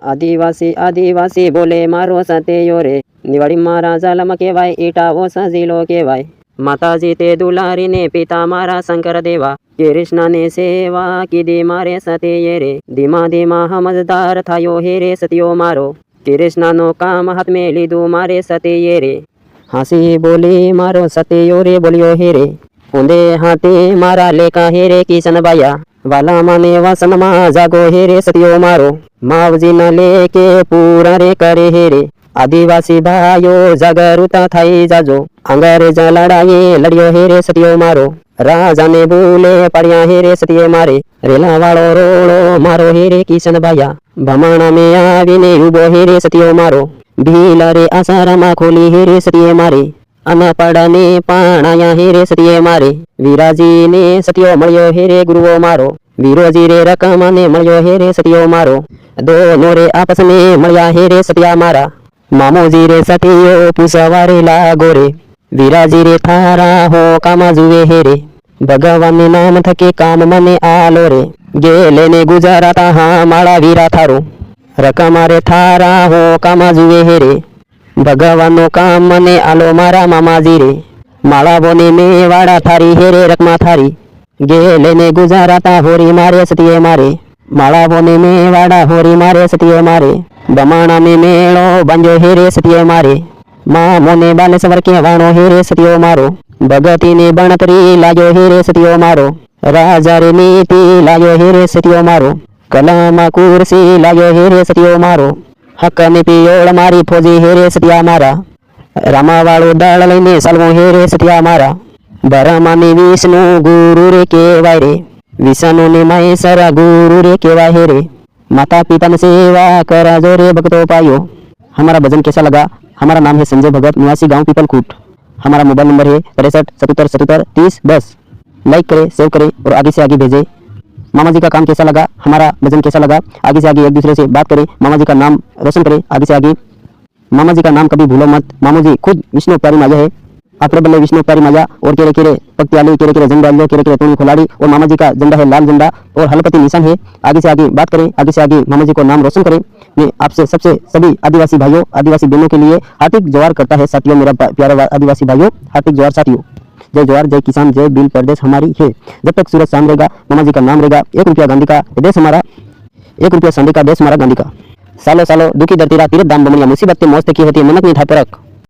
આદિવાસી આદિવાસી બોલે મારો સતેયો રે, દિવાળીમાં રાજા લમ કહેવાય, ઈટાવો સજીલો કહેવાય. માતાજી તે દુલારીને પિતા મારા શંકર દેવા, કૃષ્ણને સેવા કીધી મારે સતીએ રે. ધીમા ધીમા સમજદાર થયો હે રે સતીયો મારો, કૃષ્ણનો કામ હાથ મેં લીધું મારે સતીએ રે. હાસી બોલી મારો સતીયો રે બોલ્યો હે રે, ઊંધે હાથી મારા લેકા હે રે કિશનભાયા, વાલા મને વાસનમાં જાગો હે રે સતીયો મારો, માવજી ના લેકે પૂરા રે કરે હે રે. આદિવાસી ભાઈઓ જાગૃતા થઈ જાજો, અંગ્રેજ લડાઈએ લડ્યો હે રે સતીયો મારો, રાજાને ભૂલે પડ્યા હે રે સતીએ મારે. રેલા વાળો રોડો મારો હે રે કિશનભાયા, ભમણા મેં આવીને ઉભો હે રે સતીયો મારો, ભીલા રે આસારામાં ખોલી હે રે સતીએ મારે, અનપડને પાણાયા હે રે સતીએ મારે. વિરાજીને સતીયો મળ્યો હે રે ગુરુઓ મારો, વિરોજી રે રકમને મળ્યો હે રે સતીયો મારો, દોનો રે આપસ મેં મળ્યા હે રે સતિયા મારા. મામોજી રે સતીયો પૂછવારે લાગો રે, વિરાજી રે થારા હો કામા જુએ હે રે, ભગવાનને નામ થકે કામ મને આલો રે, ગેલે ને ગુજારાતા હા માળા વીરા થારો, રકમા રે થારા હો કામા જુએ હે રે, ભગવાનનો કામ મને આલો મારા મામાજી રે. માળાઓને મેં વાડા થારી હે રે રકમા થારી, ગેલે ને ગુજારાતા હોરી મારે સતીએ મારે, માળાઓને મેં વાડા હોરી મારે સતીએ મારે. બમાણા મેં મેળો બાંધ્યો હે રે સતીએ મારે, મામોને બાલેશ્વર કહેવાણો હે રે સતીયો મારો, ભગતીને બણતરી લાગ્યો હે રે સતીયો મારો, રાજા રે નીતિ લાગ્યો હે રે સતીયો મારો, કલામાં કુરસી લાગ્યો હે રે સતીયો મારો, હકની પિયોળ મારી ફોજી હે રે સતિયા મારા, રામાવાળો દળ લઈને સલવો હે રે સતિયા મારા. બ્રહ્માની વિષ્ણુ ગુરુ રે કહેવાય રે, વિષ્ણુ ને મહેશ્વર ગુરુ રે कहेवाय है रे. माता पिता ने सेवा करा जो रे भक्तों पायो. हमारा भजन कैसा लगा? हमारा नाम है संजय भगत, निवासी गांव पीपलकूट. हमारा मोबाइल नंबर है 63 77 77 30 10. लाइक करें, सेव करें और आगे से आगे भेजें. मामा जी का काम कैसा लगा, हमारा भजन कैसा लगा, आगे से आगे एक दूसरे से बात करें, मामा जी का नाम रोशन करें. आगे से आगे मामा जी का नाम कभी भूलो मत. मामू जी खुद विष्णु प्यारी माजा है. आपरे बल्ले विष्णु प्यारी माजा और केरे केरे पक्तियाली, केरे केरे झंडा लो, केरे केरे टोनी खिलाड़ी. और मामा जी का झंडा है लाल झंडा और हलपति निशान है. आगे से आगे बात करें, आगे से आगे मामा जी को नाम रोशन करें. मैं आपसे सबसे सभी आदिवासी भाइयों, आदिवासी बहनों के लिए हार्दिक जोहार करता है साथियों. मेरा प्यारा आदिवासी भाइयों, हार्दिक जोहार साथियों. जय जवाहर, जय किसान, जय भील प्रदेश हमारी है. जब तक सूरज शाम रहेगा, मामा जी का नाम रहेगा. 1 रुपया गांधी का देश हमारा, 1 रुपया सांडी का देश हमारा गांधी का. सालों सालों दुखी धरती तीरथ धाम बमनिया मुसीबत के मौत की होती है, मनक नहीं था परख.